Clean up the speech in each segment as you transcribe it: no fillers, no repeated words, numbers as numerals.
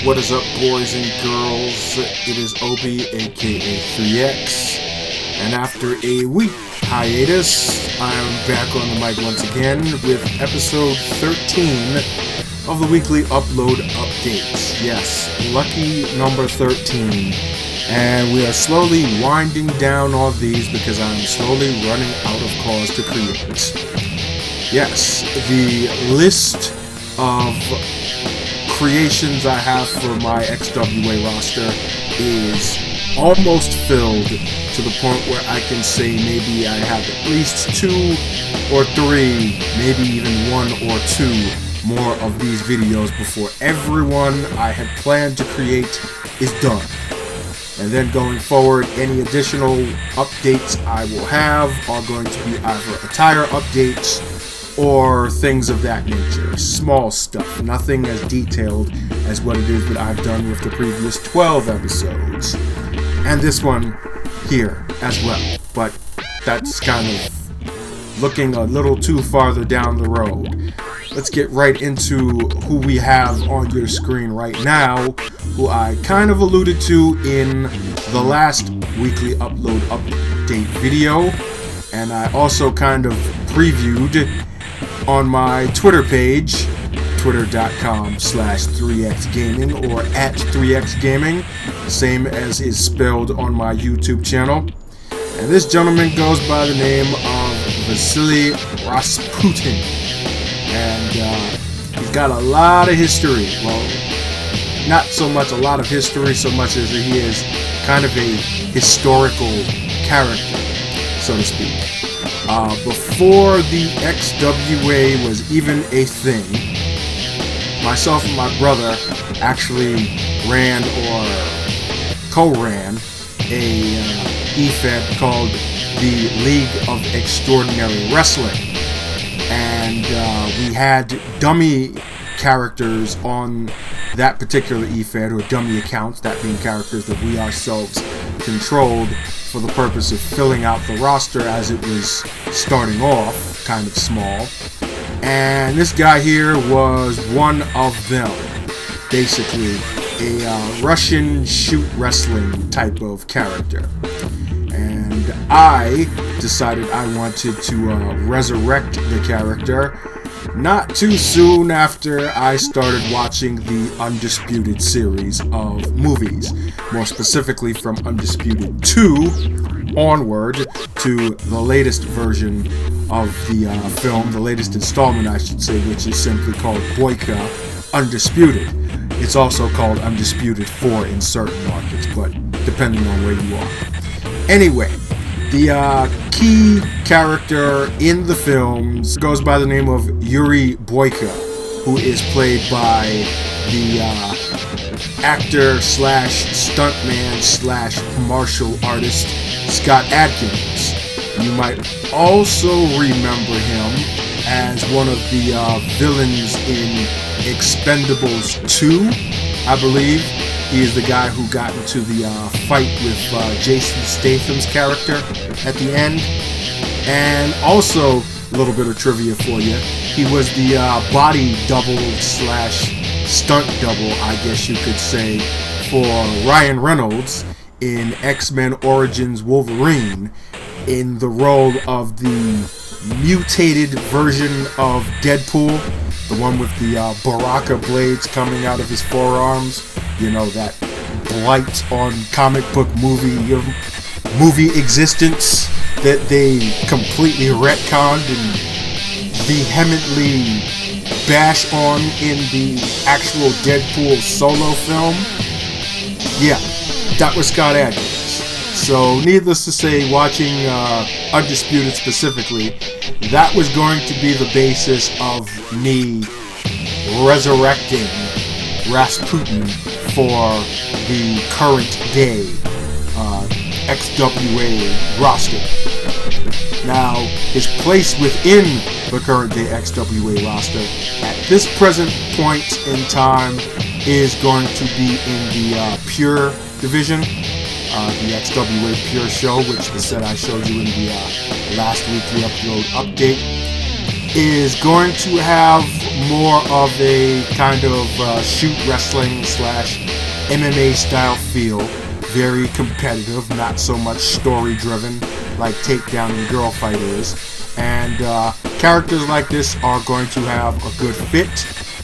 What is up, boys and girls? It is Obi, aka 3X, and after a week hiatus, I am back on the mic once again with episode 13 of the weekly upload updates. Yes, lucky number 13, and we are slowly winding down all these because I'm slowly running out of cause to create. Yes, the list of creations I have for my XWA roster is almost filled to the point where I can say maybe I have at least 2 or 3, maybe even 1 or 2 more of these videos before everyone I had planned to create is done. And then going forward, any additional updates I will have are going to be either attire updates or things of that nature. Small stuff, nothing as detailed as what it is that I've done with the previous 12 episodes. And this one here as well. But that's kind of looking a little too farther down the road. Let's get right into who we have on your screen right now, who I kind of alluded to in the last weekly upload update video. And I also kind of previewed on my Twitter page, twitter.com/3xgaming or at 3xgaming, same as is spelled on my YouTube channel. And this gentleman goes by the name of Vasily Rasputin. And he's got a lot of history. Well, not so much a lot of history, so much as he is kind of a historical character, so to speak. Before the XWA was even a thing, myself and my brother actually ran or co-ran a EFED called the League of Extraordinary Wrestling. And we had dummy characters on that particular EFED, or dummy accounts, that being characters that we ourselves controlled for the purpose of filling out the roster as it was starting off, kind of small. And this guy here was one of them, basically a Russian shoot wrestling type of character. And I decided I wanted to resurrect the character not too soon after I started watching the Undisputed series of movies, more specifically from Undisputed 2 onward to the latest version of the film, the latest installment I should say, which is simply called Boyka Undisputed. It's also called Undisputed 4 in certain markets, but depending on where you are. Anyway, the key character in the films goes by the name of Yuri Boyka, who is played by the actor slash stuntman slash martial artist Scott Adkins. You might also remember him as one of the villains in Expendables 2, I believe. He is the guy who got into the fight with Jason Statham's character at the end. And also, a little bit of trivia for you, he was the body double slash stunt double, I guess you could say, for Ryan Reynolds in X-Men Origins Wolverine, in the role of the mutated version of Deadpool, the one with the Baraka blades coming out of his forearms. You know, that blight on comic book movie existence that they completely retconned and vehemently bash on in the actual Deadpool solo film. Yeah, that was Scott Adkins. So, needless to say, watching Undisputed specifically, that was going to be the basis of me resurrecting Rasputin for the current day XWA roster. Now, his place within the current day XWA roster at this present point in time is going to be in the Pure division, the XWA Pure show, which the set I showed you in the last weekly upload update. is going to have more of a kind of shoot wrestling slash MMA style feel. Very competitive, not so much story driven like Takedown and Girl Fight is. And characters like this are going to have a good fit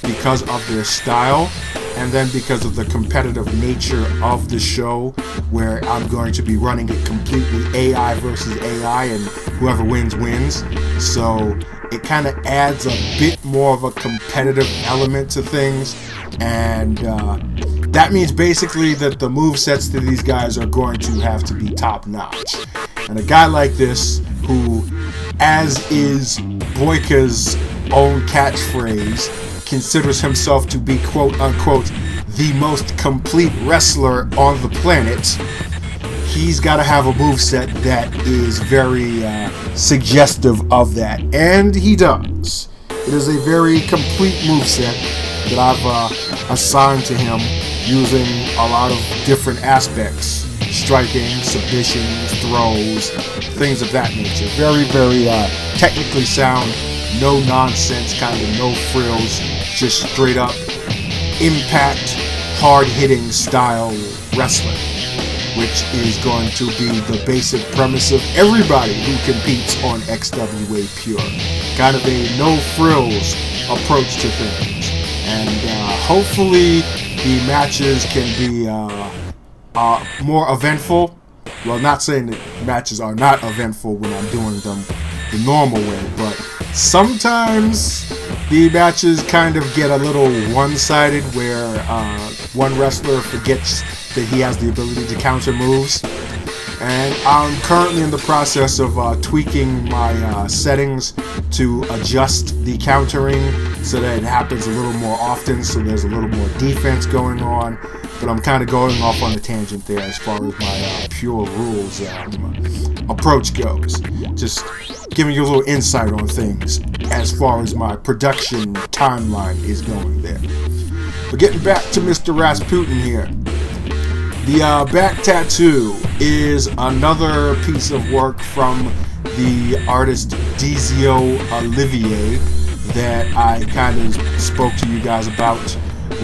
because of their style, and then because of the competitive nature of the show, where I'm going to be running it completely AI versus AI, and whoever wins wins. So it kind of adds a bit more of a competitive element to things, and that means basically that the movesets to these guys are going to have to be top notch. And a guy like this, who, as is Boyka's own catchphrase, considers himself to be quote unquote the most complete wrestler on the planet, he's got to have a moveset that is very suggestive of that, and he does. It is a very complete moveset that I've assigned to him using a lot of different aspects: striking, submissions, throws, things of that nature. Very, very technically sound, no nonsense, kind of no frills, just straight up impact, hard-hitting style wrestling, which is going to be the basic premise of everybody who competes on XWA Pure. Kind of a no-frills approach to things. And hopefully the matches can be more eventful. Well, not saying that matches are not eventful when I'm doing them the normal way, but sometimes the matches kind of get a little one-sided, where one wrestler forgets that he has the ability to counter moves. And I'm currently in the process of tweaking my settings to adjust the countering so that it happens a little more often, so there's a little more defense going on. But I'm kind of going off on a tangent there as far as my pure rules approach goes. Just giving you a little insight on things as far as my production timeline is going there. But getting back to Mr. Rasputin here. The back tattoo is another piece of work from the artist Dizio Olivier that I kind of spoke to you guys about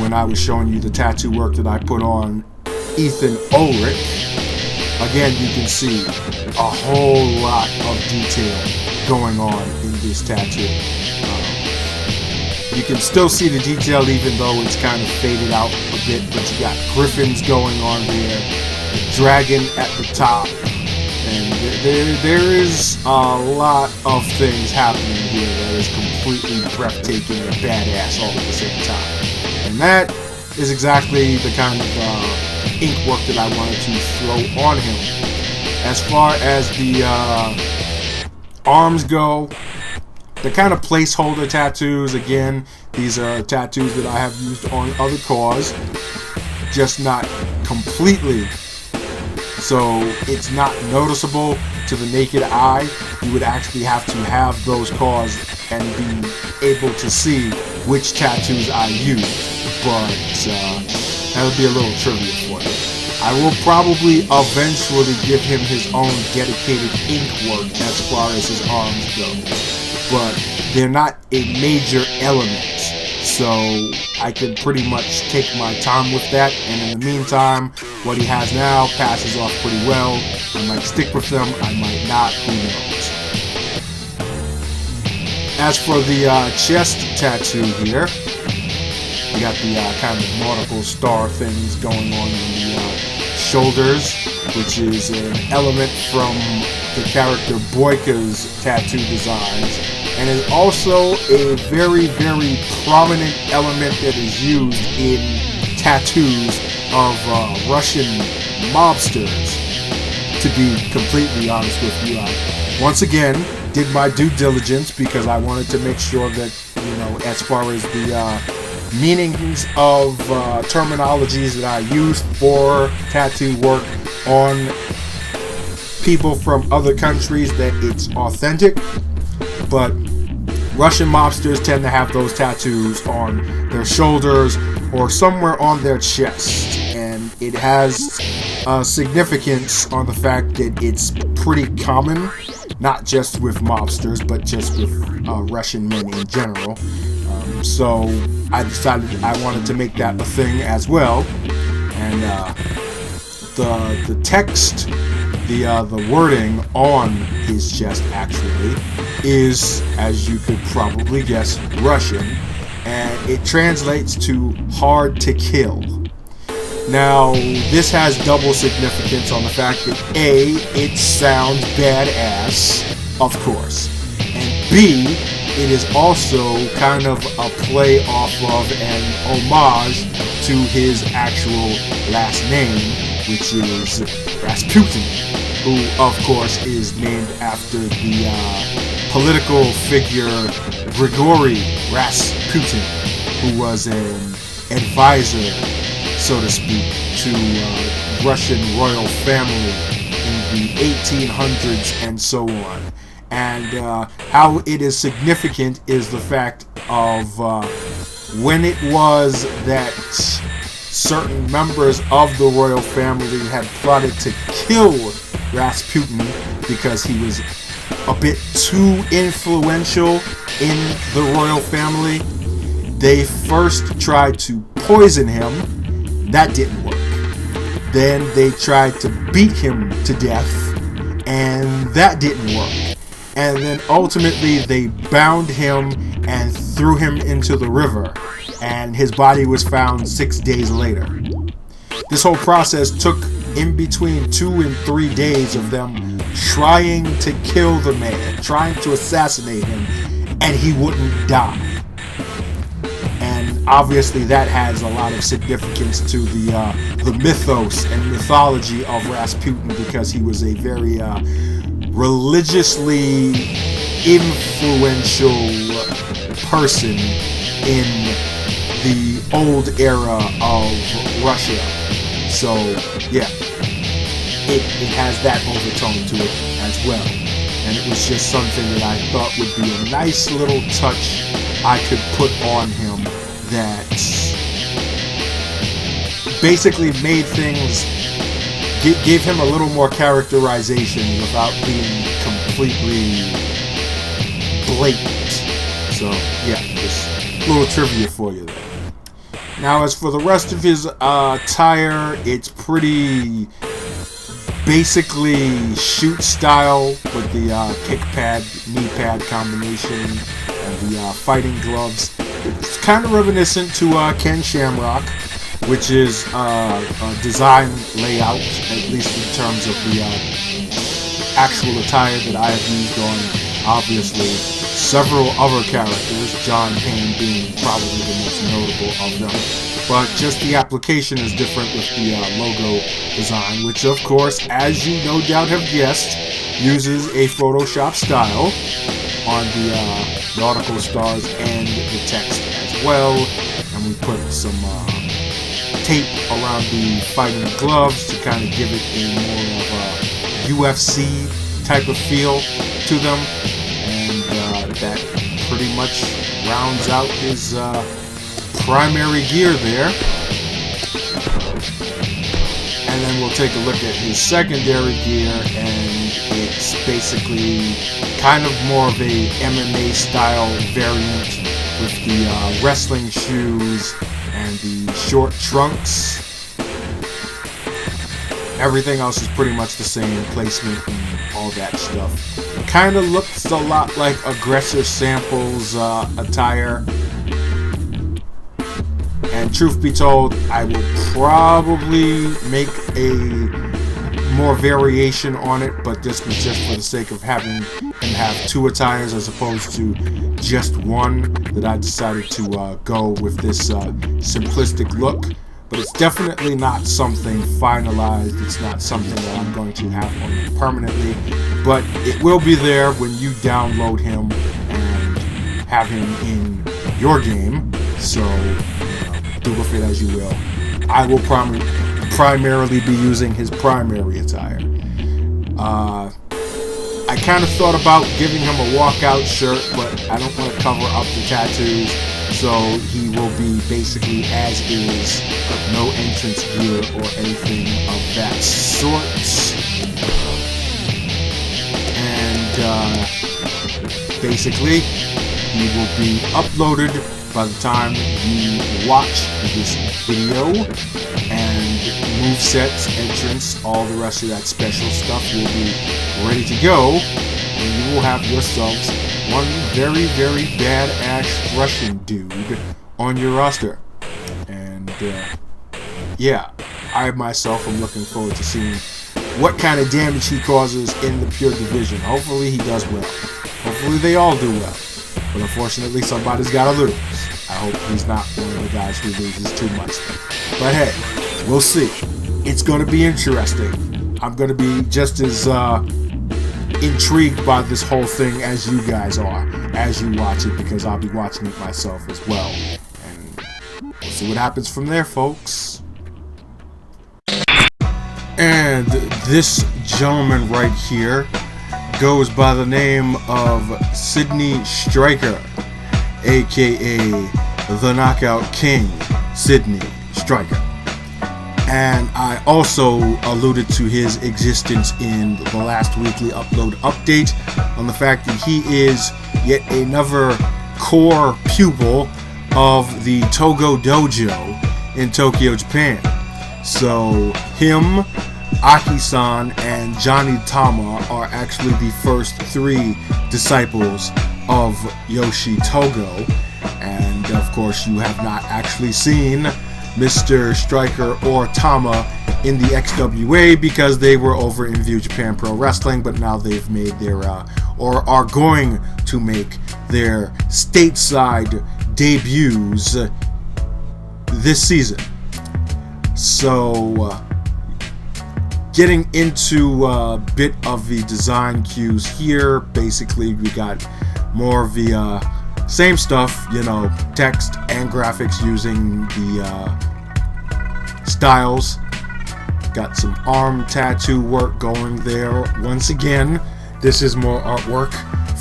when I was showing you the tattoo work that I put on Ethan Ulrich. Again, you can see a whole lot of detail going on in this tattoo. You can still see the detail even though it's kind of faded out a bit, but you got griffins going on there, the dragon at the top, and there is a lot of things happening here that is completely breathtaking and badass all at the same time. And that is exactly the kind of ink work that I wanted to throw on him. As far as the arms go, they're kind of placeholder tattoos. Again, these are tattoos that I have used on other CAWS, just not completely. So it's not noticeable to the naked eye. You would actually have to have those CAWS and be able to see which tattoos I use. But that would be a little trivia for you. I will probably eventually give him his own dedicated ink work as far as his arms go. But they're not a major element, so I can pretty much take my time with that, and in the meantime, what he has now passes off pretty well. I might stick with them, I might not, who knows. As for the chest tattoo here, you got the kind of nautical star things going on in the shoulders, which is an element from the character Boyka's tattoo designs, and is also a very, very prominent element that is used in tattoos of Russian mobsters. To be completely honest with you, I once again did my due diligence because I wanted to make sure that, you know, as far as the meanings of terminologies that I use for tattoo work on people from other countries, that it's authentic. But Russian mobsters tend to have those tattoos on their shoulders or somewhere on their chest, and it has significance on the fact that it's pretty common not just with mobsters, but just with Russian men in general. So I decided I wanted to make that a thing as well. And the text, the wording on his chest actually is, as you could probably guess, Russian, and it translates to hard to kill. Now, this has double significance on the fact that A, it sounds badass, of course, and B, it is also kind of a play off of an homage to his actual last name, which is Rasputin, who, of course, is named after the political figure Grigory Rasputin, who was an advisor, so to speak, to Russian royal family in the 1800s and so on. And how it is significant is the fact of when it was that certain members of the royal family had plotted to kill Rasputin because he was a bit too influential in the royal family. They first tried to poison him. That didn't work. Then they tried to beat him to death, and that didn't work. And then ultimately they bound him and threw him into the river, and his body was found 6 days later. This whole process took in between 2 and 3 days of them trying to kill the man, trying to assassinate him, and he wouldn't die. And obviously that has a lot of significance to the mythos and mythology of Rasputin, because he was a very religiously influential person in the old era of Russia. So yeah, it has that overtone to it as well. And it was just something that I thought would be a nice little touch I could put on him that basically made things, gave him a little more characterization without being completely blatant. So yeah, just a little trivia for you there. Now, as for the rest of his attire, it's pretty basically shoot style with the kick pad, knee pad combination, and the fighting gloves. It's kind of reminiscent to Ken Shamrock, which is a design layout, at least in terms of the actual attire that I have used on, obviously, several other characters, John Payne being probably the most notable of them. But just the application is different with the logo design, which of course, as you no doubt have guessed, uses a Photoshop style on the nautical stars and the text as well. And we put some tape around the fighting gloves to kind of give it a more of a UFC type of feel to them. And that pretty much rounds out his primary gear there. And then we'll take a look at his secondary gear, and it's basically kind of more of a MMA style variant with the wrestling shoes and the short trunks. Everything else is pretty much the same, placement and all that stuff. Kind of looks a lot like Aggressor Sample's attire. And truth be told, I will probably make a more variation on it, but this was just for the sake of having him have 2 attires as opposed to just one, that I decided to go with this simplistic look. But it's definitely not something finalized. It's not something that I'm going to have on him permanently, but it will be there when you download him and have him in your game. So do with it as you will. I will primarily be using his primary attire. I kind of thought about giving him a walkout shirt, but I don't want to cover up the tattoos, so he will be basically as is, no entrance gear or anything of that sort. And basically he will be uploaded by the time you watch this video, and movesets, entrance, all the rest of that special stuff will be ready to go, and you will have yourselves one very, very badass Russian dude on your roster. And yeah, I myself am looking forward to seeing what kind of damage he causes in the pure division. Hopefully he does well. Hopefully they all do well. But unfortunately somebody's got to lose. I hope he's not one of the guys who loses too much. But hey, we'll see. It's going to be interesting. I'm going to be just as intrigued by this whole thing as you guys are as you watch it, because I'll be watching it myself as well. And we'll see what happens from there, folks. And this gentleman right here goes by the name of Sydney Striker, aka the Knockout King, Sydney Striker. And I also alluded to his existence in the last weekly upload update on the fact that he is yet another core pupil of the Togo Dojo in Tokyo, Japan. So him, Aki-san, and Johnny Tama are actually the first 3 disciples of Yoshi Togo. And of course you have not actually seen Mr. Striker or Tama in the XWA because they were over in View Japan Pro Wrestling, but now they've made their or are going to make their stateside debuts this season. So getting into a bit of the design cues here, basically we got more of the same stuff, you know, text and graphics using the styles. Got some arm tattoo work going there. Once again, this is more artwork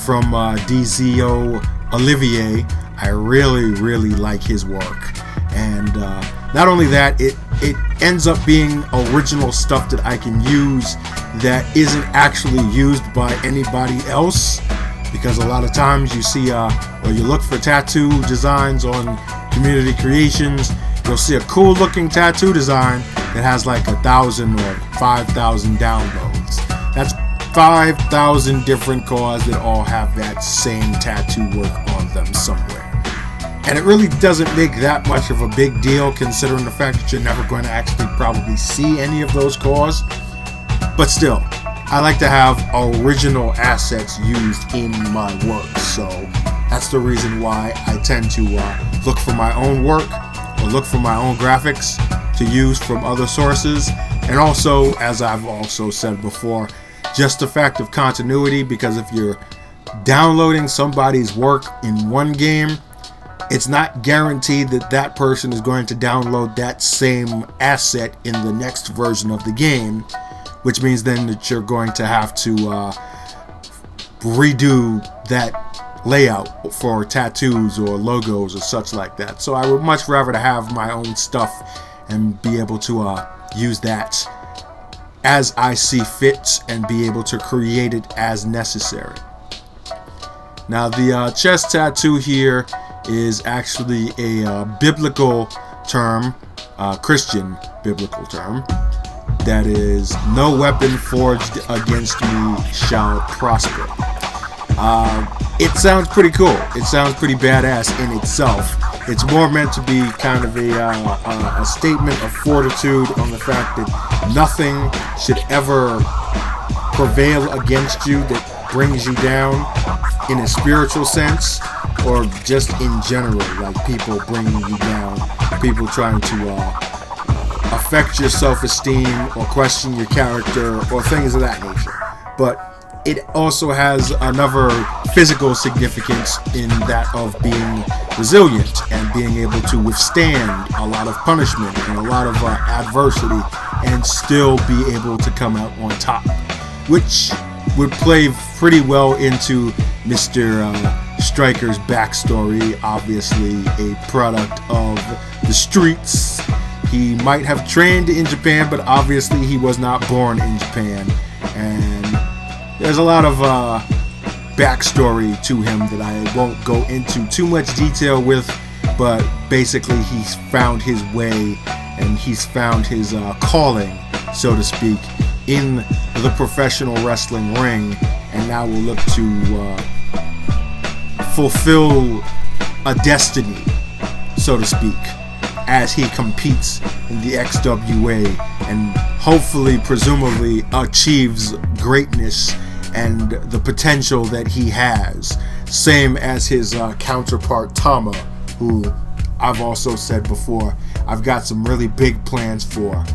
from DZO Olivier. I really like his work. And not only that, it ends up being original stuff that I can use that isn't actually used by anybody else. Because a lot of times you see, or you look for tattoo designs on community creations, you'll see a cool looking tattoo design that has like 1,000 or 5,000 downloads. That's 5,000 different CAWS that all have that same tattoo work on them somewhere. And it really doesn't make that much of a big deal considering the fact that you're never going to actually probably see any of those CAWS. But still, I like to have original assets used in my work, so that's the reason why I tend to look for my own work or look for my own graphics to use from other sources. And also, as I've also said before, just the fact of continuity, because if you're downloading somebody's work in one game, it's not guaranteed that that person is going to download that same asset in the next version of the game, which means then that you're going to have to redo that layout for tattoos or logos or such like that. So I would much rather have my own stuff and be able to use that as I see fit and be able to create it as necessary. Now the chest tattoo here is actually a biblical term, Christian biblical term. That is, no weapon forged against me shall prosper. It sounds pretty cool. It sounds pretty badass in itself. It's more meant to be kind of a statement of fortitude on the fact that nothing should ever prevail against you that brings you down in a spiritual sense, or just in general, like people bringing you down, people trying to affect your self-esteem or question your character or things of that nature. But it also has another physical significance in that of being resilient and being able to withstand a lot of punishment and a lot of adversity and still be able to come out on top, which would play pretty well into Mr. Striker's backstory. Obviously a product of the streets. He might have trained in Japan, but obviously he was not born in Japan. And there's a lot of backstory to him that I won't go into too much detail with, but basically he's found his way and he's found his calling, so to speak, in the professional wrestling ring, and now will look to fulfill a destiny, so to speak, as he competes in the XWA and hopefully, presumably, achieves greatness and the potential that he has. Same as his counterpart Tama, who I've also said before, I've got some really big plans for.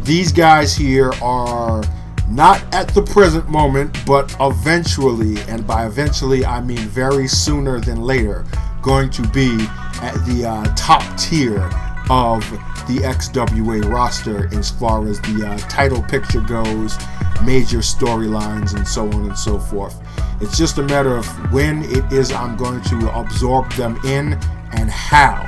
These guys here are not at the present moment, but eventually, and by eventually I mean very sooner than later, going to be at the top tier of the XWA roster as far as the title picture goes, major storylines, and so on and so forth. It's just a matter of when it is I'm going to absorb them in and how,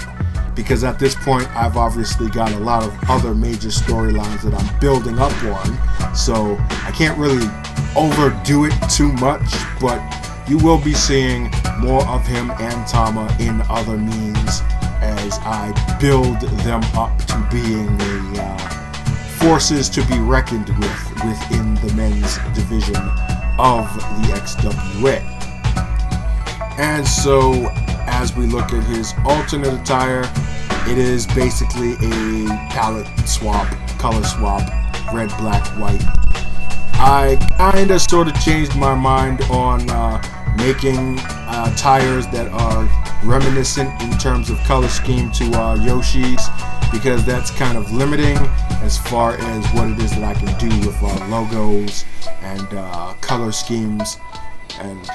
because at this point I've obviously got a lot of other major storylines that I'm building up on, so I can't really overdo it too much, but you will be seeing more of him and Tama in other means as I build them up to being forces to be reckoned with within the men's division of the XWA. And so, as we look at his alternate attire, it is basically a palette swap, color swap, red, black, white. I kinda sorta changed my mind on making tires that are reminiscent in terms of color scheme to Yoshi's, because that's kind of limiting as far as what it is that I can do with logos and color schemes. And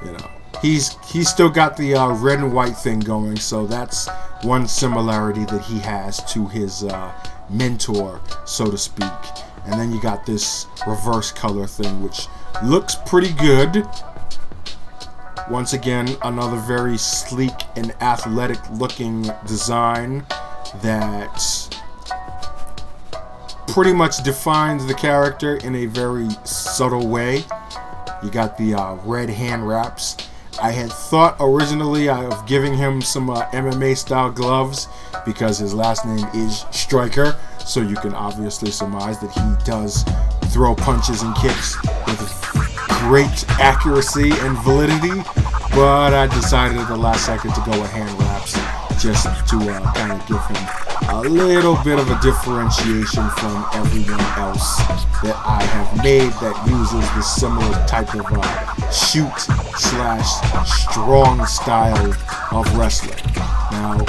you know, he's still got the red and white thing going, so that's one similarity that he has to his mentor, so to speak. And then you got this reverse color thing, which looks pretty good. Once again, another very sleek and athletic looking design that pretty much defines the character in a very subtle way. You got the red hand wraps. I had thought originally of giving him some MMA style gloves because his last name is Striker, so you can obviously surmise that he does throw punches and kicks with great accuracy and validity, but I decided at the last second to go with hand wraps just to kind of give him a little bit of a differentiation from everyone else that I have made that uses this similar type of shoot / strong style of wrestling. Now,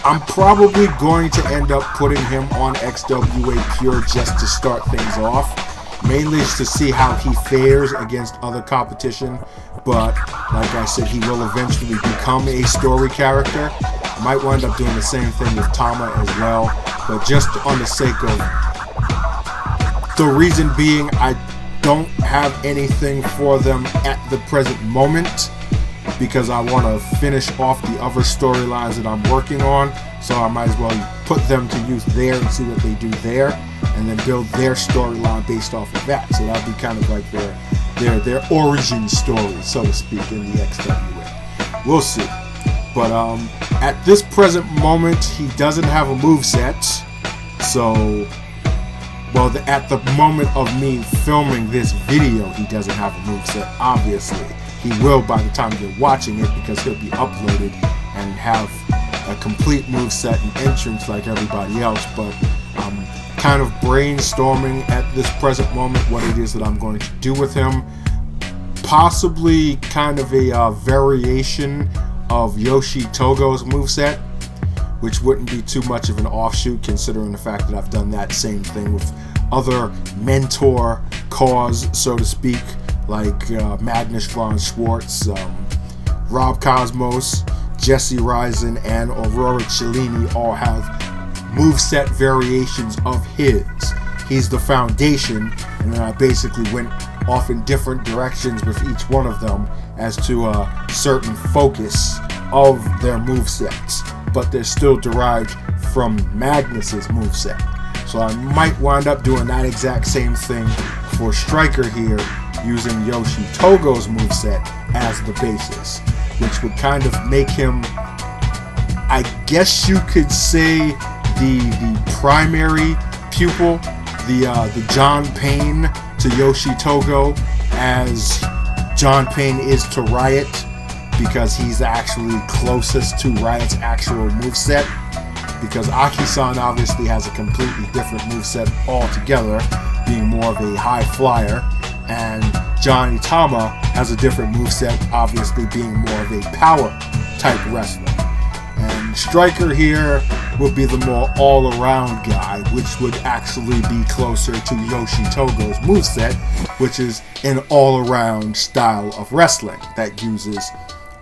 I'm probably going to end up putting him on XWA Pure just to start things off, mainly to see how he fares against other competition, but like I said, he will eventually become a story character. Might wind up doing the same thing with Tama as well, but just on the sake of the reason being, I don't have anything for them at the present moment because I want to finish off the other storylines that I'm working on, so I might as well put them to use there and see what they do there, and then build their storyline based off of that. So that'd be kind of like their origin story, so to speak, in the XWA. We'll see. But at this present moment, he doesn't have a moveset. So, well, at the moment of me filming this video, he doesn't have a moveset, obviously. He will by the time you're watching it, because he'll be uploaded and have a complete moveset and entrance like everybody else. But I'm kind of brainstorming at this present moment what it is that I'm going to do with him. Possibly kind of a variation of Yoshi Togo's moveset, which wouldn't be too much of an offshoot considering the fact that I've done that same thing with other mentor CAWS, so to speak, like Magnus von Schwartz, Rob Cosmos, Jesse Risen, and Aurora Cellini all have moveset variations of his. He's the foundation, and then I basically went off in different directions with each one of them as to a certain focus of their movesets, but they're still derived from Magnus's moveset. So I might wind up doing that exact same thing for Striker here, using Yoshi Togo's moveset as the basis, which would kind of make him, I guess you could say, the primary pupil, the John Payne to Yoshi Togo, as John Payne is to Riot, because he's actually closest to Riot's actual moveset, because Aki-san obviously has a completely different moveset altogether, being more of a high flyer, and Johnny Tama has a different moveset, obviously being more of a power type wrestler. And Striker here would be the more all-around guy, which would actually be closer to Yoshi Togo's moveset, which is an all-around style of wrestling that uses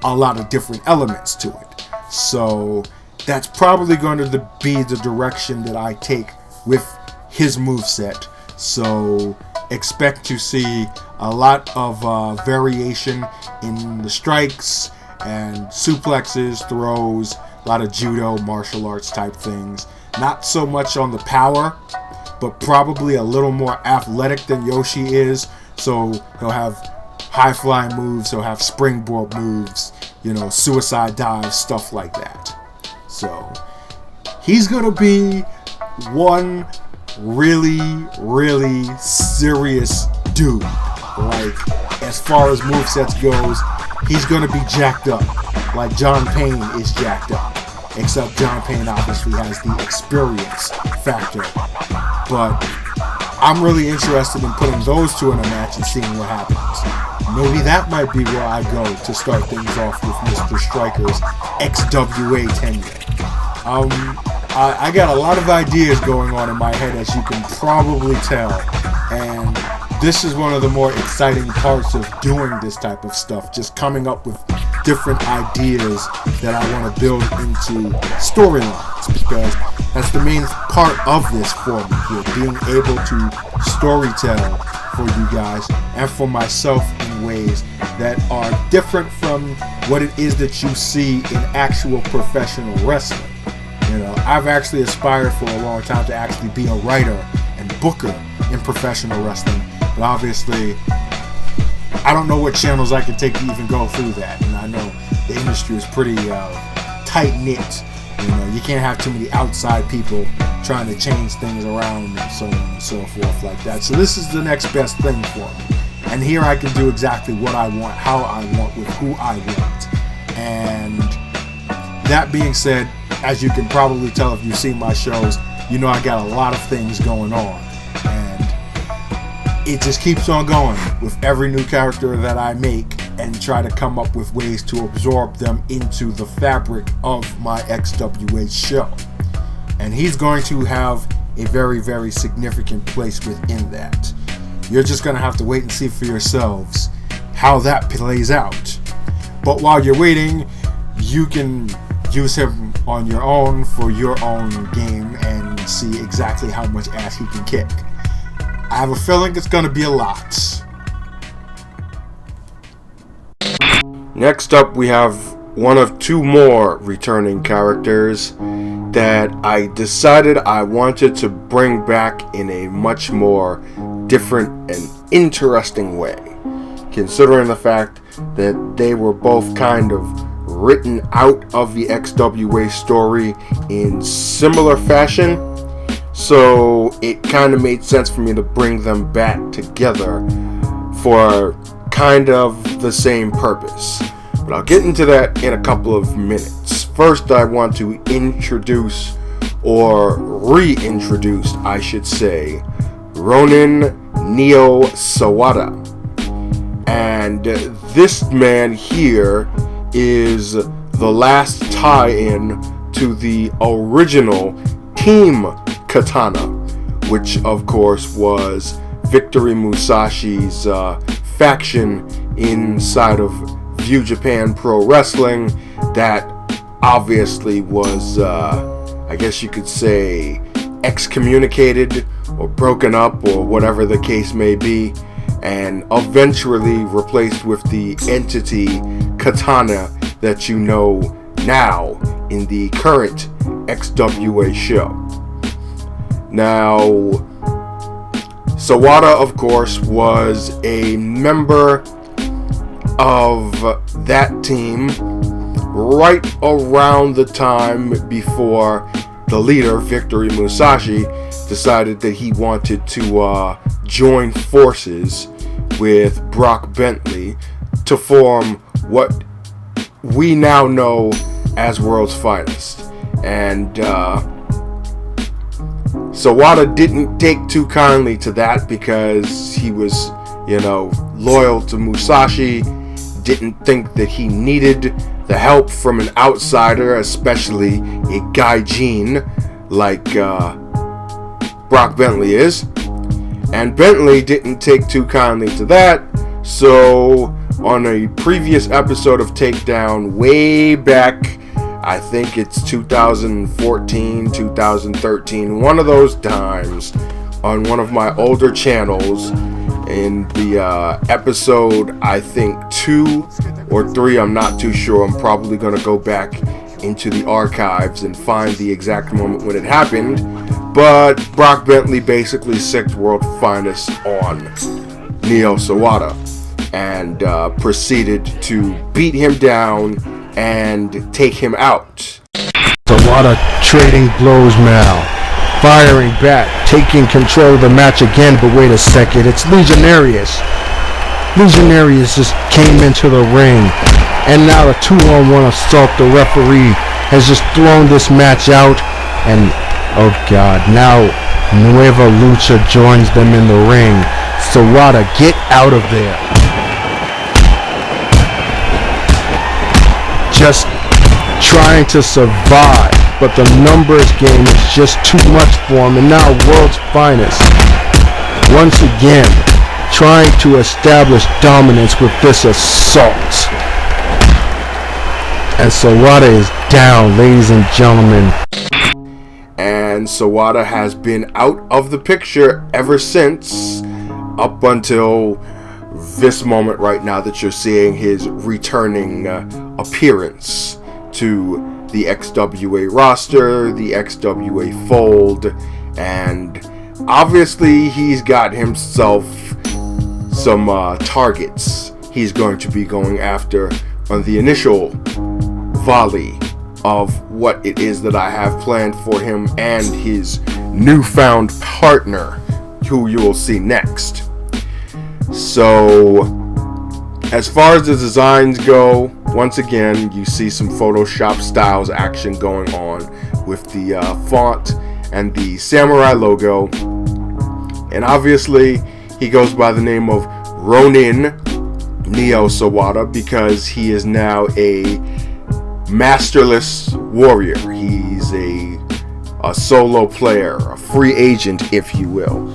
a lot of different elements to it. So that's probably going to be the direction that I take with his moveset. So expect to see a lot of variation in the strikes and suplexes, throws, a lot of judo, martial arts type things. Not so much on the power, but probably a little more athletic than Yoshi is. So he'll have high flying moves, he'll have springboard moves, suicide dives, stuff like that. So he's gonna be one really, really serious dude. Like, as far as movesets goes, he's gonna be jacked up, like John Payne is jacked up. Except John Payne obviously has the experience factor. But I'm really interested in putting those two in a match and seeing what happens. Maybe that might be where I go to start things off with Mr. Striker's XWA tenure. I got a lot of ideas going on in my head, as you can probably tell, and this is one of the more exciting parts of doing this type of stuff, just coming up with different ideas that I want to build into storylines, because that's the main part of this for me here, being able to storytell for you guys and for myself in ways that are different from what it is that you see in actual professional wrestling. I've actually aspired for a long time to actually be a writer and booker in professional wrestling, but obviously I don't know what channels I can take to even go through that, and I know the industry is pretty tight-knit. You can't have too many outside people trying to change things around and so on and so forth like that. So this is the next best thing for me, and here I can do exactly what I want, how I want, with who I want. And that being said, as you can probably tell if you've seen my shows, I got a lot of things going on, and it just keeps on going with every new character that I make, and try to come up with ways to absorb them into the fabric of my XWA show. And he's going to have a very, very significant place within that. You're just going to have to wait and see for yourselves how that plays out. But while you're waiting, you can use him on your own for your own game and see exactly how much ass he can kick. I have a feeling it's going to be a lot. Next up, we have one of two more returning characters that I decided I wanted to bring back in a much more different and interesting way, considering the fact that they were both kind of written out of the XWA story in similar fashion. So it kind of made sense for me to bring them back together for kind of the same purpose. But I'll get into that in a couple of minutes. First, I want to introduce, or reintroduce, I should say, Ronin Neo Sawada. And this man here is the last tie-in to the original Team Katana, which of course was Victory Musashi's faction inside of View Japan Pro Wrestling that obviously was, I guess you could say, excommunicated or broken up or whatever the case may be, and eventually replaced with the entity Katana that you know now in the current XWA show. Now, Sawada, of course, was a member of that team right around the time before the leader, Victory Musashi, decided that he wanted to join forces with Brock Bentley to form what we now know as World's Finest. And Sawada didn't take too kindly to that because he was, loyal to Musashi, didn't think that he needed the help from an outsider, especially a gaijin like Brock Bentley is. And Bentley didn't take too kindly to that, so on a previous episode of Takedown way back, I think it's 2014, 2013, one of those times, on one of my older channels, in the episode, I think 2 or 3, I'm not too sure. I'm probably going to go back into the archives and find the exact moment when it happened. But Brock Bentley basically sicked World Finest on Neo Sawada and proceeded to beat him down and take him out. Sawada trading blows now, firing back, taking control of the match again, but wait a second, it's Legionarius. Legionarius just came into the ring, and now a 2-on-1 assault. The referee has just thrown this match out, and oh god, now Nueva Lucha joins them in the ring. Sawada, get out of there. Just trying to survive, but the numbers game is just too much for him, and now World's Finest once again trying to establish dominance with this assault. And Sawada is down, ladies and gentlemen. And Sawada has been out of the picture ever since, up until this moment right now that you're seeing his returning appearance to the XWA roster, the XWA fold, and obviously he's got himself some targets he's going to be going after on the initial volley of what it is that I have planned for him and his newfound partner, who you will see next. So, as far as the designs go, once again, you see some Photoshop styles action going on with the font and the samurai logo. And obviously, he goes by the name of Ronin Neo Sawada because he is now a masterless warrior. He's a solo player, a free agent, if you will.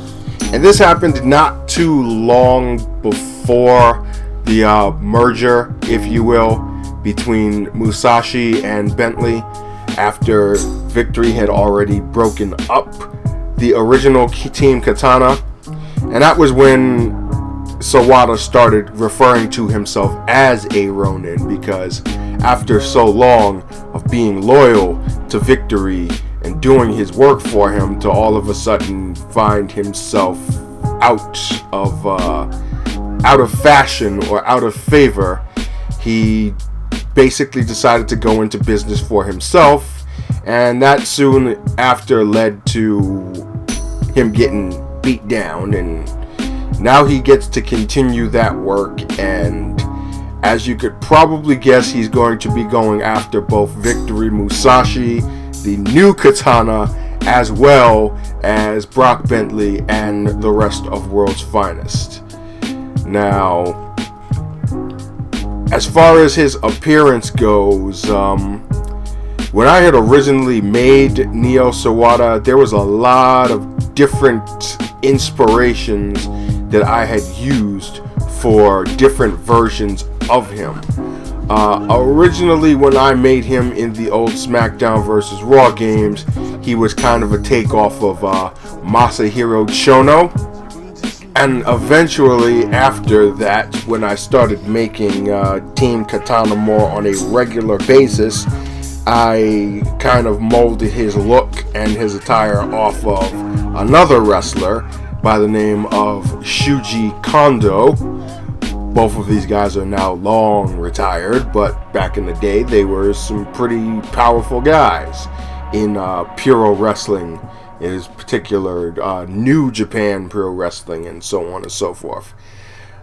And this happened not too long before the merger, if you will, between Musashi and Bentley, after Victory had already broken up the original Team Katana. And that was when Sawada started referring to himself as a Ronin, because after so long of being loyal to Victory and doing his work for him, to all of a sudden find himself out of fashion or out of favor, he basically decided to go into business for himself, and that soon after led to him getting beat down, and now he gets to continue that work. And as you could probably guess, he's going to be going after both Victory Musashi, the new Katana, as well as Brock Bentley and the rest of World's Finest. Now, as far as his appearance goes, when I had originally made Neo Sawada, there was a lot of different inspirations that I had used for different versions of him. Originally, when I made him in the old SmackDown vs. Raw games, he was kind of a takeoff of Masahiro Chono. And eventually, after that, when I started making Team Katana more on a regular basis, I kind of molded his look and his attire off of another wrestler by the name of Shuji Kondo. Both of these guys are now long retired, but back in the day they were some pretty powerful guys in Puro Wrestling, in particular New Japan Pro Wrestling, and so on and so forth.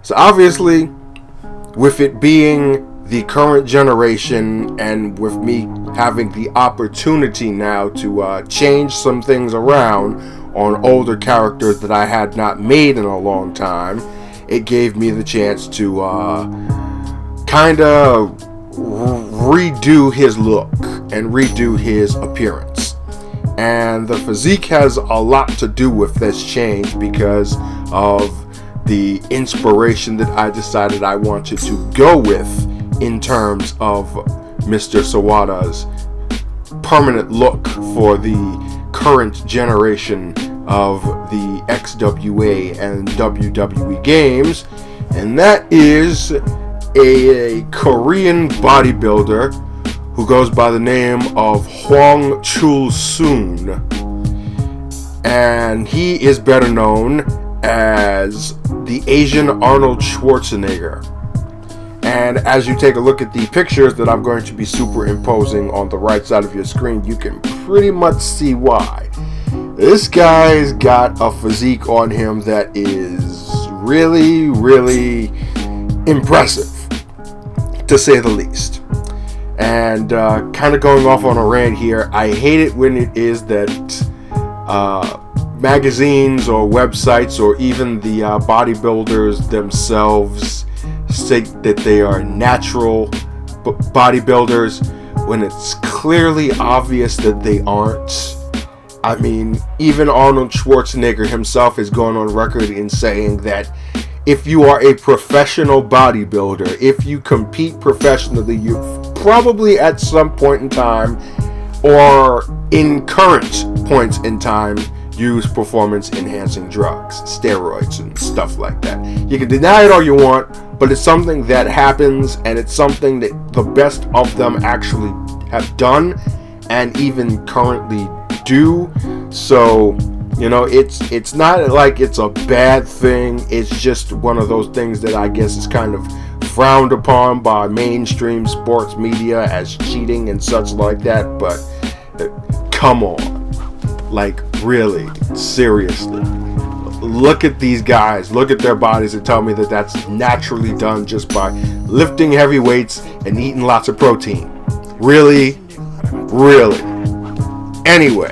So obviously, with it being the current generation, and with me having the opportunity now to change some things around on older characters that I had not made in a long time, it gave me the chance to kind of redo his look and redo his appearance. And the physique has a lot to do with this change because of the inspiration that I decided I wanted to go with in terms of Mr. Sawada's permanent look for the current generation of the XWA and WWE games, and that is a Korean bodybuilder who goes by the name of Hwang Chul-soon, and he is better known as the Asian Arnold Schwarzenegger. And as you take a look at the pictures that I'm going to be superimposing on the right side of your screen, you can pretty much see why. This guy's got a physique on him that is really, really impressive, to say the least. And kind of going off on a rant here, I hate it when it is that magazines or websites or even the bodybuilders themselves say that they are natural bodybuilders when it's clearly obvious that they aren't. I mean, even Arnold Schwarzenegger himself is going on record in saying that if you are a professional bodybuilder, if you compete professionally, you've probably at some point in time or in current points in time use performance enhancing drugs, steroids and stuff like that. You can deny it all you want, but it's something that happens, and it's something that the best of them actually have done and even currently do. So, you know, it's not like it's a bad thing. It's just one of those things that I guess is kind of frowned upon by mainstream sports media as cheating and such like that. But come on, like, really, seriously, look at these guys, look at their bodies, and tell me that that's naturally done just by lifting heavy weights and eating lots of protein. Really? Anyway,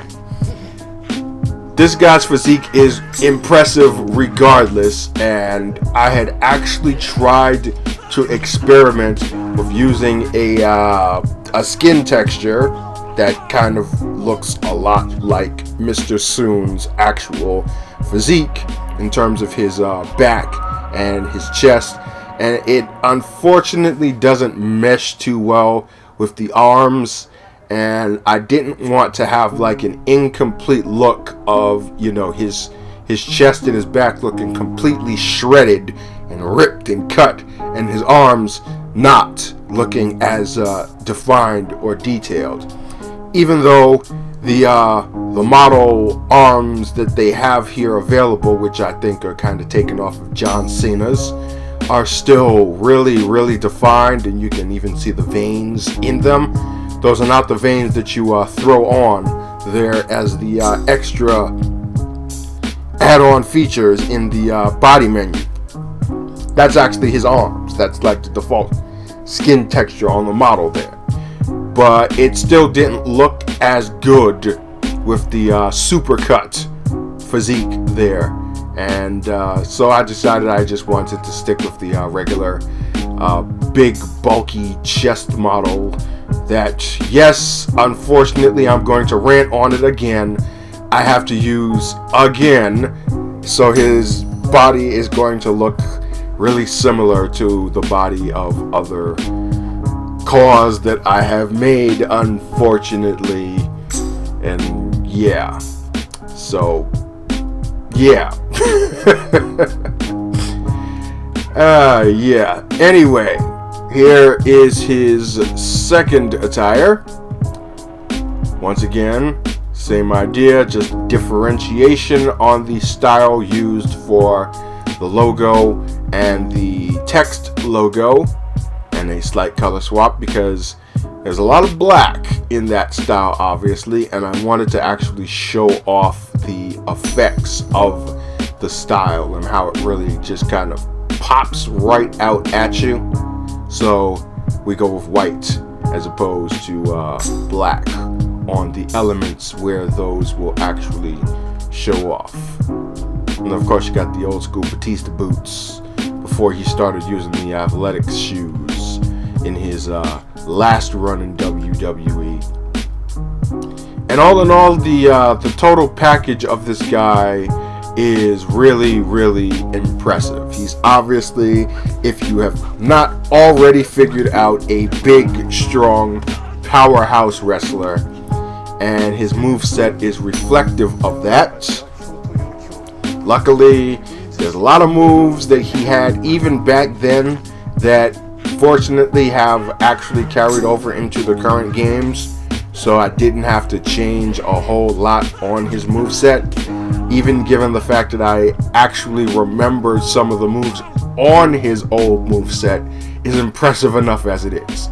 this guy's physique is impressive regardless, and I had actually tried to experiment with using a skin texture that kind of looks a lot like Mr. Soon's actual physique in terms of his back and his chest, and it unfortunately doesn't mesh too well with the arms, and I didn't want to have like an incomplete look of, you know, his chest and his back looking completely shredded and ripped and cut, and his arms not looking as defined or detailed. Even though the model arms that they have here available, which I think are kind of taken off of John Cena's, are still really defined, and you can even see the veins in them. Those are not the veins that you throw on there as the extra add-on features in the body menu. That's actually his arms. That's like the default skin texture on the model there. But it still didn't look as good with the supercut physique there. And so I decided I just wanted to stick with the regular big bulky chest model that, yes, unfortunately I'm going to rant on it again, I have to use again. So his body is going to look really similar to the body of other CAWS that I have made, unfortunately. And yeah, so yeah. Yeah, anyway, here is his second attire. Once again, Same idea, just differentiation on the style used for the logo and the text logo, and a slight color swap because there's a lot of black in that style, obviously, and I wanted to actually show off the effects of the style and how it really just kind of pops right out at you. So we go with white as opposed to black on the elements where those will actually show off. And of course you got the old school Batista boots before he started using the athletics shoes in his last run in WWE. And all in all, the total package of this guy is really, really impressive. He's obviously, if you have not already figured out, a big, strong, powerhouse wrestler, and his moveset is reflective of that. Luckily, there's a lot of moves that he had even back then that fortunately have actually carried over into the current games, so I didn't have to change a whole lot on his moveset, even given the fact that I actually remembered some of the moves on his old moveset is impressive enough as it is.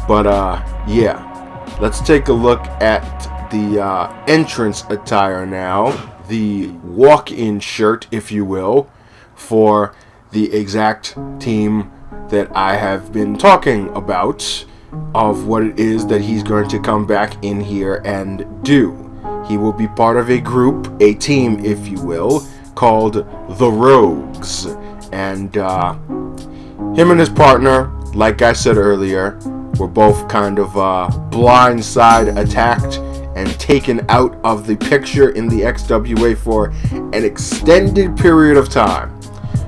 But yeah, let's take a look at the entrance attire now, the walk-in shirt, if you will, for the exact team that I have been talking about, of what it is that he's going to come back in here and do. He will be part of a group, a team, if you will, called the Rogues. And him and his partner, like I said earlier, were both kind of blindside attacked and taken out of the picture in the XWA for an extended period of time.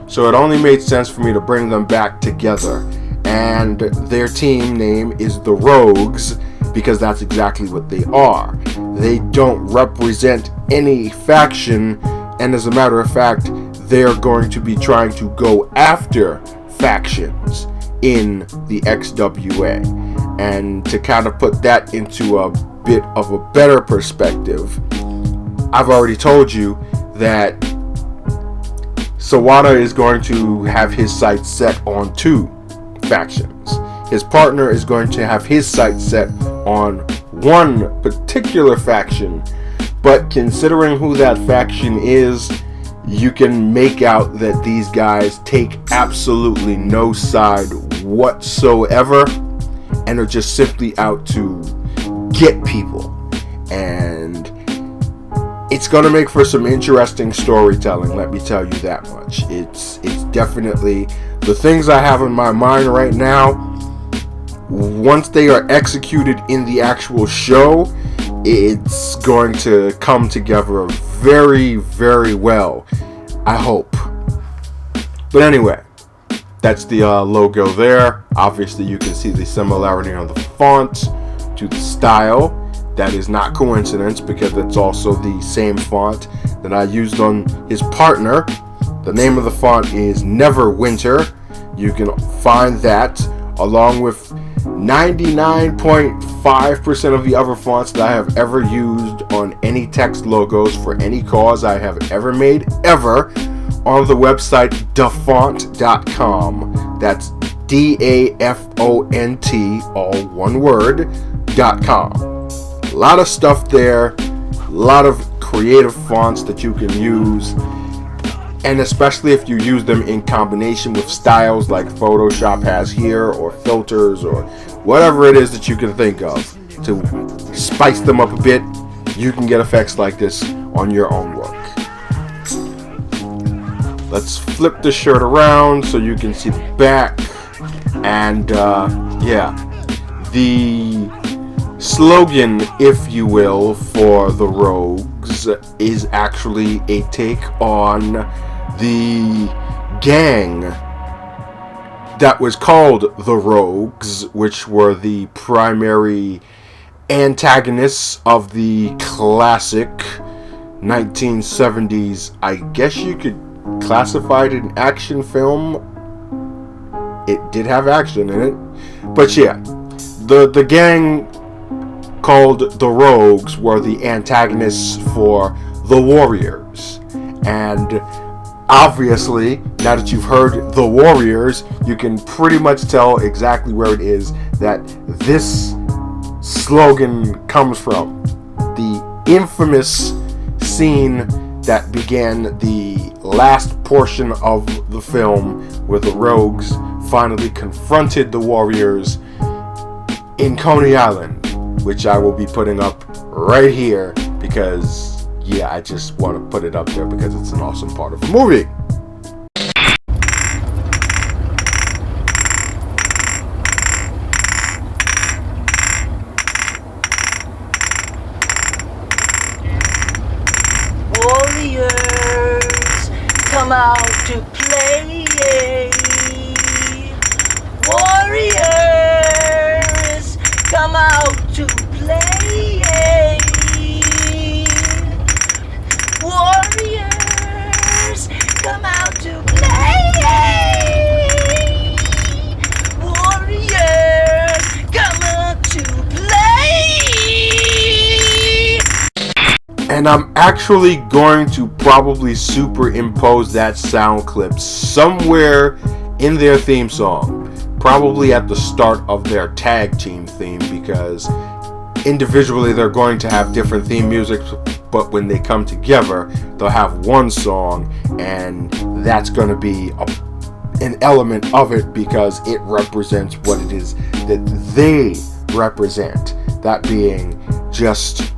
So it only made sense for me to bring them back together. And their team name is the Rogues because that's exactly what they are. They don't represent any faction, and as a matter of fact, they're going to be trying to go after factions in the XWA. And to kind of put that into a bit of a better perspective, I've already told you that Sawada is going to have his sights set on two factions. His partner is going to have his sights set on one particular faction, but considering who that faction is, you can make out that these guys take absolutely no side whatsoever and are just simply out to get people. And it's going to make for some interesting storytelling, let me tell you that much. It's definitely the things I have in my mind right now. Once they are executed in the actual show, it's going to come together very, very well, I hope. But anyway, that's the logo there. Obviously, you can see the similarity on the font to the style. That is not coincidence because it's also the same font that I used on his partner. The name of the font is Neverwinter. You can find that along with 99.5% of the other fonts that I have ever used on any text logos for any cause I have ever made, ever, on the website dafont.com. That's DAFONT, all one word, .com. A lot of stuff there, a lot of creative fonts that you can use, and especially if you use them in combination with styles like Photoshop has here, or filters, or whatever it is that you can think of to spice them up a bit, you can get effects like this on your own work. Let's flip the shirt around so you can see the back. And yeah, the slogan, if you will, for the Rogues is actually a take on the gang that was called the Rogues, which were the primary antagonists of the classic 1970s, I guess you could classify it an action film. It did have action in it, but yeah, the gang called the Rogues were the antagonists for the Warriors. And obviously, now that you've heard the Warriors, you can pretty much tell exactly where it is that this slogan comes from. The infamous scene that began the last portion of the film, where the Rogues finally confronted the Warriors in Coney Island, which I will be putting up right here because, yeah, I just want to put it up there because it's an awesome part of the movie. Warriors, come out to play. Warriors, come out to play. Warriors, come out to play. Warriors, come out to play. And I'm actually going to probably superimpose that sound clip somewhere in their theme song. Probably at the start of their tag team theme, because individually they're going to have different theme music, but when they come together, they'll have one song, and that's going to be an element of it because it represents what it is that they represent. That being just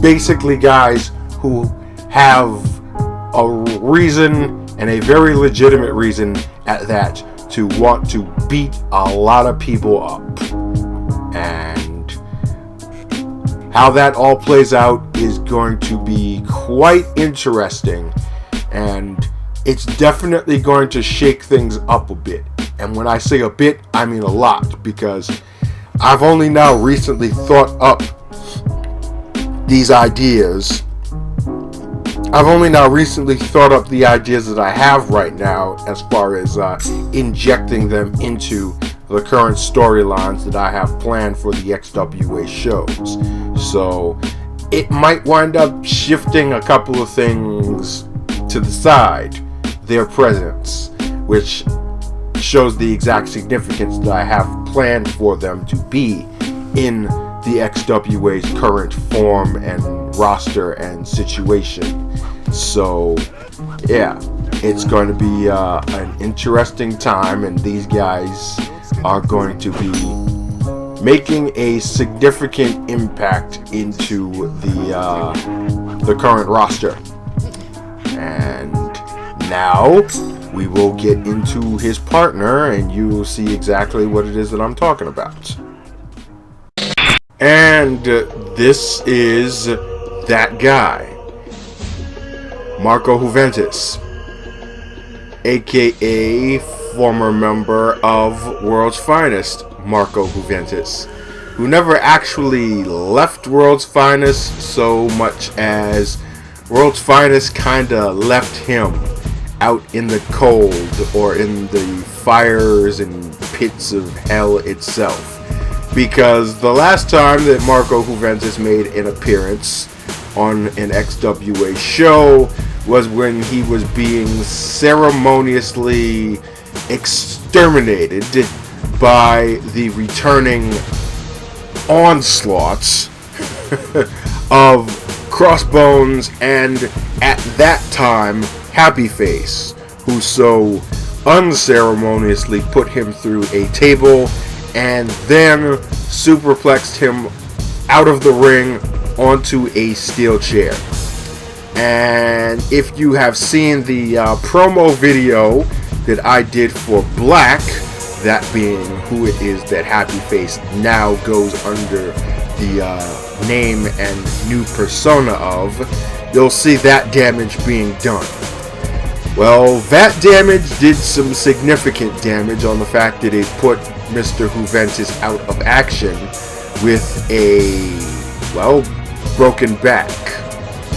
basically guys who have a reason, and a very legitimate reason at that, to want to beat a lot of people up. And how that all plays out is going to be quite interesting, and it's definitely going to shake things up a bit. And when I say a bit, I mean a lot, because I've only now recently thought up these ideas. I've only now recently thought up the ideas that I have right now as far as injecting them into the current storylines that I have planned for the XWA shows. So it might wind up shifting a couple of things to the side, their presence, which shows the exact significance that I have planned for them to be in the XWA's current form and roster and situation. So yeah, it's going to be an interesting time, and these guys are going to be making a significant impact into the current roster. And now we will get into his partner, and you will see exactly what it is that I'm talking about. And this is that guy, Marco Juventus, aka former member of World's Finest, Marco Juventus, who never actually left World's Finest so much as World's Finest kinda left him out in the cold or in the fires and pits of hell itself. Because the last time that Marco Juventus made an appearance on an XWA show was when he was being ceremoniously exterminated by the returning onslaughts of Crossbones and, at that time, Happy Face, who so unceremoniously put him through a table and then superplexed him out of the ring onto a steel chair. And if you have seen the promo video that I did for Black, that being who it is that Happy Face now goes under the name and new persona of, you'll see that damage being done. Well, that damage did some significant damage on the fact that it put Mr. Juventus out of action with a, well, broken back,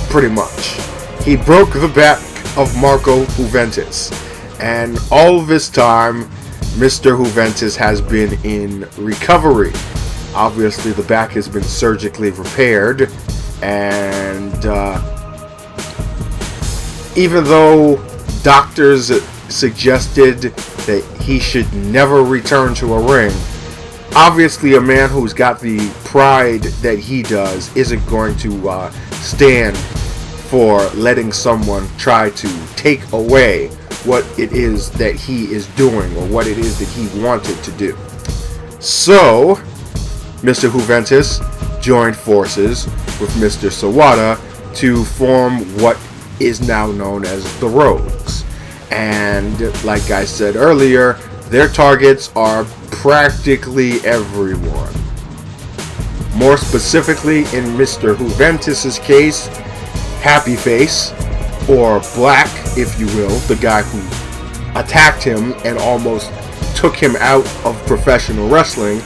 pretty much. He broke the back of Marco Juventus, and all this time, Mr. Juventus has been in recovery. Obviously, the back has been surgically repaired, and even though doctors suggested that he should never return to a ring, obviously a man who's got the pride that he does isn't going to stand for letting someone try to take away what it is that he is doing or what it is that he wanted to do. So, Mr. Juventus joined forces with Mr. Sawada to form what is now known as the Rogues. And like I said earlier, their targets are practically everyone. More specifically, in Mr. Juventus's case, Happy Face, or Black, if you will, the guy who attacked him and almost took him out of professional wrestling.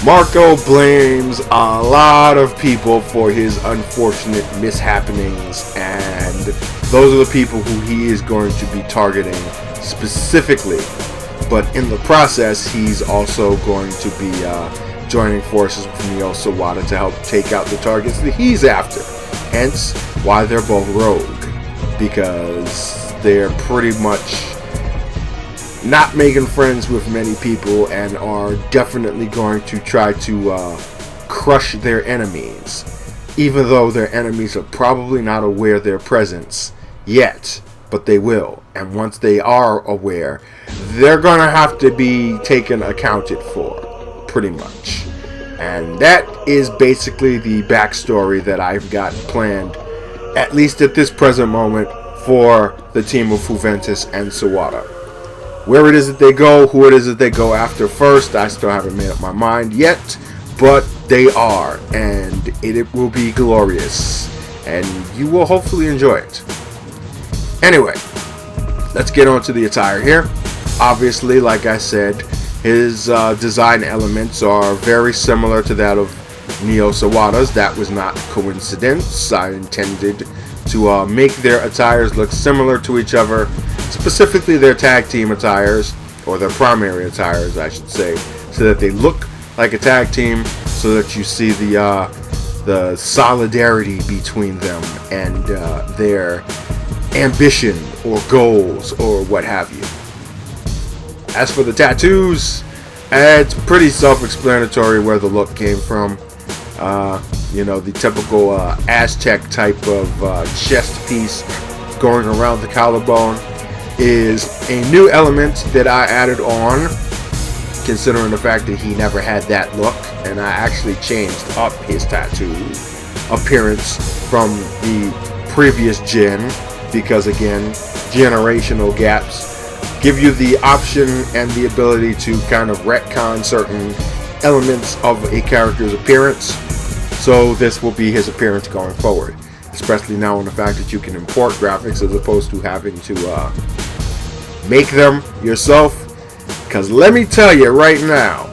Marco blames a lot of people for his unfortunate mishappenings, and those are the people who he is going to be targeting specifically. But in the process, he's also going to be joining forces with Neo Sawada to help take out the targets that he's after. Hence, why they're both rogue. Because they're pretty much not making friends with many people and are definitely going to try to crush their enemies. Even though their enemies are probably not aware of their presence yet. But they will. And once they are aware, they're going to have to be taken accounted for. Pretty much. And that is basically the backstory that I've got planned, at least at this present moment, for the team of Juventus and Sawada. Where it is that they go, who it is that they go after first, I still haven't made up my mind yet, but they are, and it will be glorious, and you will hopefully enjoy it. Anyway, let's get on to the attire here. Obviously, like I said, his design elements are very similar to that of Neo Sawada's. That was not coincidence. I intended to make their attires look similar to each other, specifically their tag team attires, or their primary attires, I should say, so that they look like a tag team, so that you see the solidarity between them and their ambition or goals or what have you. As for the tattoos, it's pretty self-explanatory where the look came from. You know, the typical Aztec type of chest piece going around the collarbone is a new element that I added on, considering the fact that he never had that look, and I actually changed up his tattoo appearance from the previous gen, because again, generational gaps give you the option and the ability to kind of retcon certain elements of a character's appearance. So this will be his appearance going forward, especially now in the fact that you can import graphics as opposed to having to make them yourself. Because let me tell you right now,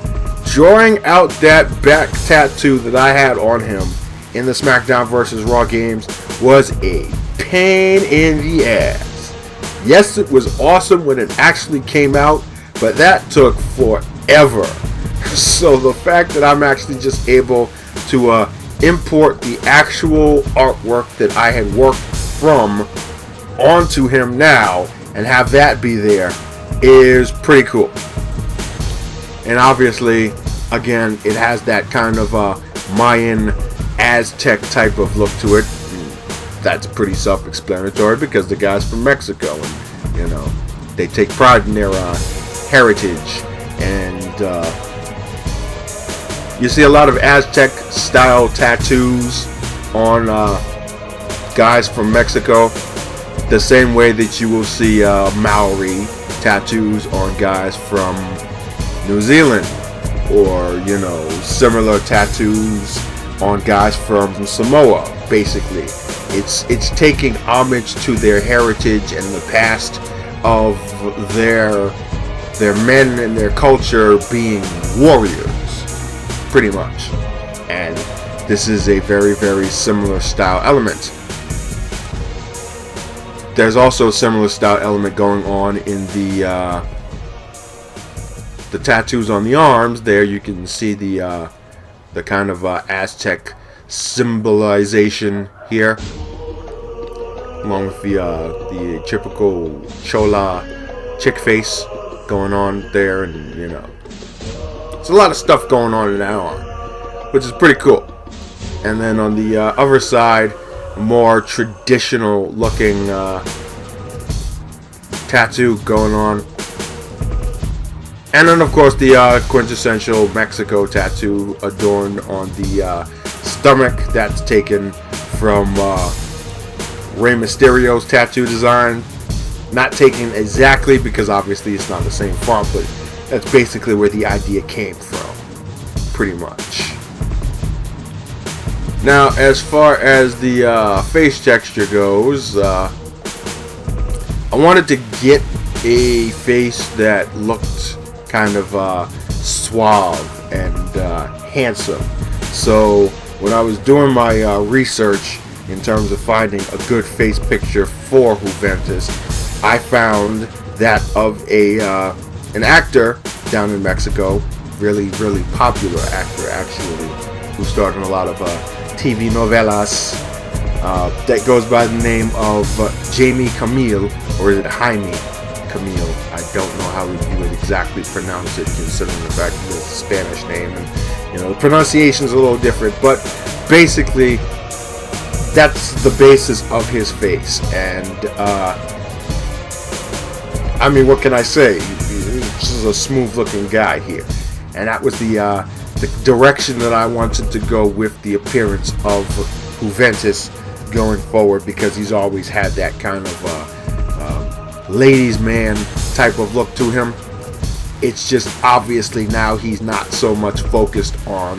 drawing out that back tattoo that I had on him in the SmackDown vs. Raw games was a pain in the ass. Yes, it was awesome when it actually came out, but that took forever. So the fact that I'm actually just able to import the actual artwork that I had worked from onto him now and have that be there is pretty cool. And obviously, again, it has that kind of Mayan Aztec type of look to it. That's pretty self-explanatory because the guy's from Mexico, and you know they take pride in their heritage. And you see a lot of Aztec-style tattoos on guys from Mexico, the same way that you will see Maori tattoos on guys from New Zealand, or you know, similar tattoos on guys from Samoa. Basically, it's taking homage to their heritage and the past of their men and their culture being warriors, pretty much. And this is a very, very similar style element. There's also a similar style element going on in the tattoos on the arms. There you can see the the kind of Aztec symbolization here, along with the typical Chola chick face going on there, and you know, it's a lot of stuff going on in that arm, which is pretty cool. And then on the other side, more traditional looking tattoo going on. And then of course the quintessential Mexico tattoo adorned on the stomach, that's taken from Rey Mysterio's tattoo design. Not taken exactly, because obviously it's not the same font, but that's basically where the idea came from, pretty much. Now, as far as the face texture goes, I wanted to get a face that looked kind of suave and handsome. So when I was doing my research in terms of finding a good face picture for Juventus, I found that of an actor down in Mexico, really popular actor actually, who starred in a lot of TV novelas, that goes by the name of Jamie Camille, or is it Jaime Camille? I don't know how you would exactly pronounce it, considering the fact that it's a Spanish name, and you know, the pronunciation is a little different, but basically that's the basis of his face. And I mean, what can I say? This is a smooth-looking guy here, and that was the direction that I wanted to go with the appearance of Juventus going forward, because he's always had that kind of ladies' man type of look to him. It's just obviously now he's not so much focused on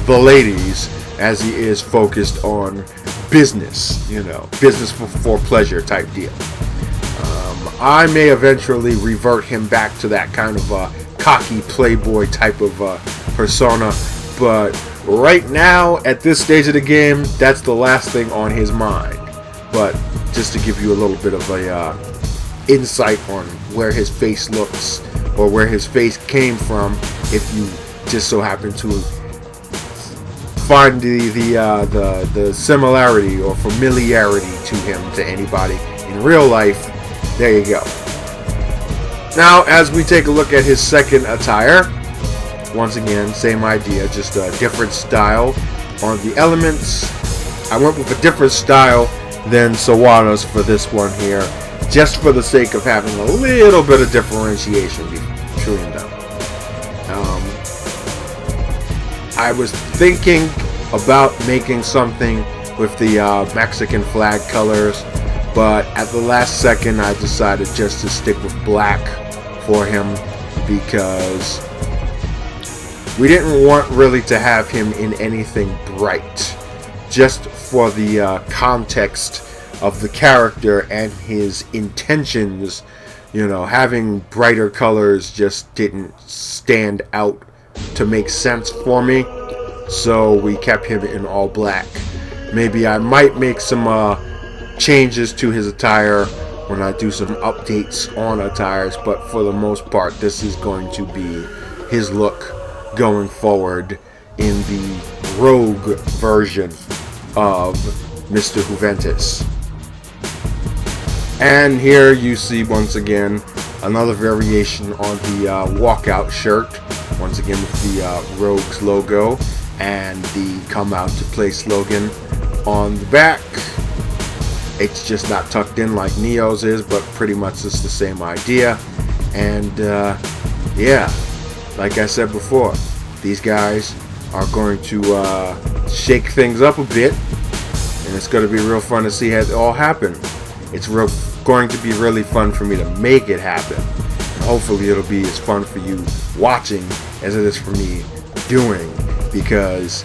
the ladies as he is focused on business, you know, business for pleasure type deal. I may eventually revert him back to that kind of cocky playboy type of persona, but right now at this stage of the game, that's the last thing on his mind. But just to give you a little bit of a insight on where his face looks, or where his face came from, if you just so happen to find the similarity or familiarity to him to anybody in real life, there you go. Now, as we take a look at his second attire, once again, same idea, just a different style on the elements. I went with a different style than Sawada's for this one here, just for the sake of having a little bit of differentiation between them. I was thinking about making something with the Mexican flag colors, but at the last second I decided just to stick with black for him, because we didn't want really to have him in anything bright, just for the context of the character and his intentions. You know, having brighter colors just didn't stand out to make sense for me, so we kept him in all black. Maybe I might make some changes to his attire when I do some updates on attires, but for the most part, this is going to be his look going forward in the rogue version of Mr. Juventus. And here you see once again another variation on the walkout shirt, once again with the Rogues logo and the come out to play slogan on the back. It's just not tucked in like Neo's is, but pretty much it's the same idea. And yeah, like I said before, these guys are going to shake things up a bit, and it's going to be real fun to see how it all happen. It's going to be really fun for me to make it happen, and hopefully it'll be as fun for you watching as it is for me doing, because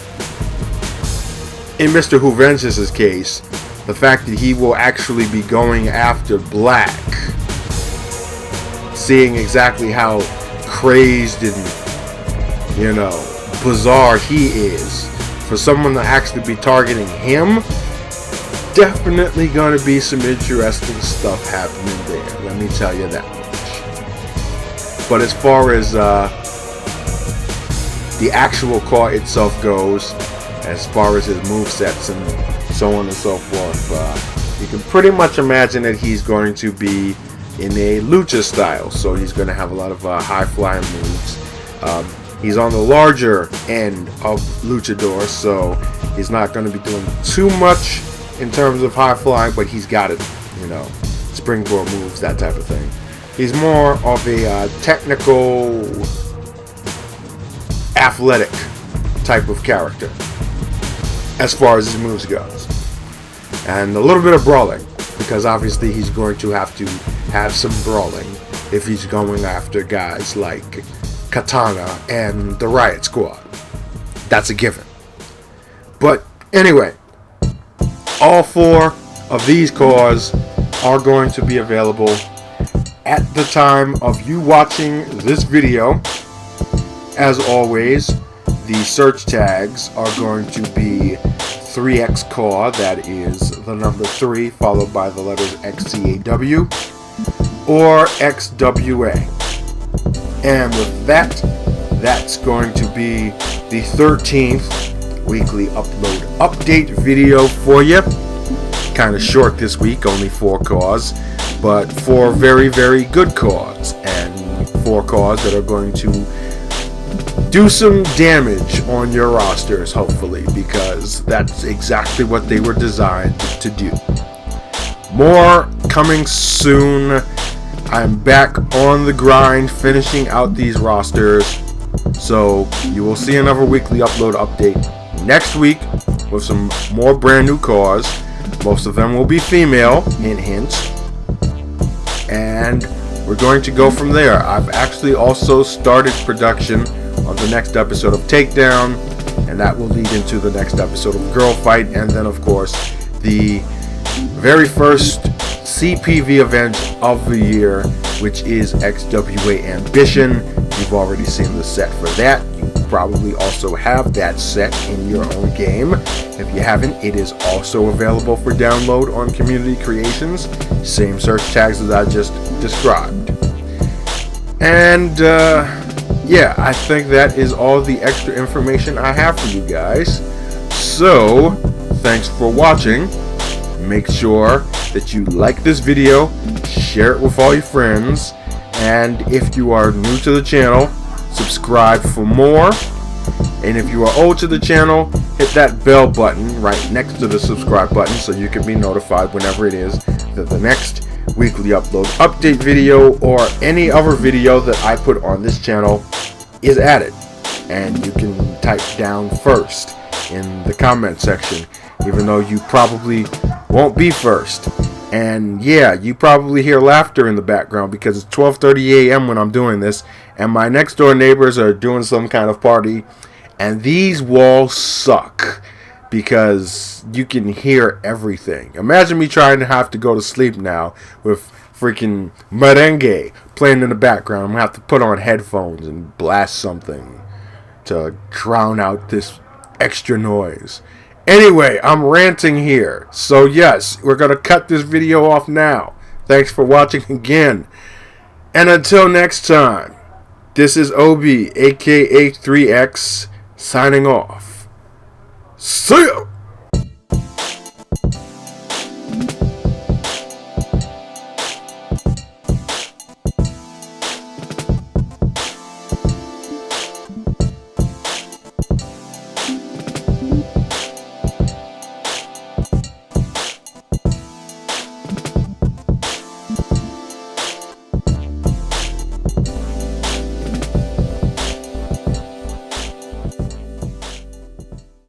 in Mr. Juventus' case, the fact that he will actually be going after black, seeing exactly how crazed and, you know, bizarre he is, for someone to actually be targeting him, definitely going to be some interesting stuff happening there, let me tell you that much. But as far as the actual car itself goes, as far as his movesets and so on and so forth, you can pretty much imagine that he's going to be in a lucha style. So he's going to have a lot of high-flying moves. He's on the larger end of luchador, so he's not going to be doing too much in terms of high-flying, but he's got it, you know, springboard moves, that type of thing. He's more of a technical, athletic type of character as far as his moves goes, and a little bit of brawling, because obviously he's going to have some brawling if he's going after guys like Katana and the Riot Squad. That's a given. But anyway, all 4 of these cars are going to be available at the time of you watching this video. As always, the search tags are going to be 3xCAW, that is the number 3 followed by the letters XCAW, or XWA. And with that, that's going to be the 13th weekly update video for you. Kind of short this week, only 4 cars, but 4 very, very good cars, and 4 cars that are going to do some damage on your rosters, hopefully, because that's exactly what they were designed to do. More coming soon. I'm back on the grind, finishing out these rosters, so you will see another weekly update next week with some more brand new cars. Most of them will be female, hint, and we're going to go from there. I've actually also started production on the next episode of Takedown, and that will lead into the next episode of Girl Fight, and then of course the very first CPV event of the year, which is XWA Ambition. You've already seen the set for that. You probably also have that set in your own game. If you haven't, it is also available for download on Community Creations. Same search tags as I just described. And yeah, I think that is all the extra information I have for you guys. So, thanks for watching. Make sure that you like this video, share it with all your friends, and if you are new to the channel, subscribe for more. And if you are old to the channel, hit that bell button right next to the subscribe button so you can be notified whenever it is that the next weekly update video or any other video that I put on this channel is added. And you can type down first in the comment section, even though you probably won't be first. And yeah, you probably hear laughter in the background because it's 12:30 a.m. when I'm doing this, and my next door neighbors are doing some kind of party, and these walls suck because you can hear everything. Imagine me trying to have to go to sleep now with freaking merengue playing in the background. I'm gonna have to put on headphones and blast something to drown out this extra noise. Anyway, I'm ranting here. So yes, we're going to cut this video off now. Thanks for watching again. And until next time, this is Obi, aka 3X, signing off. See ya!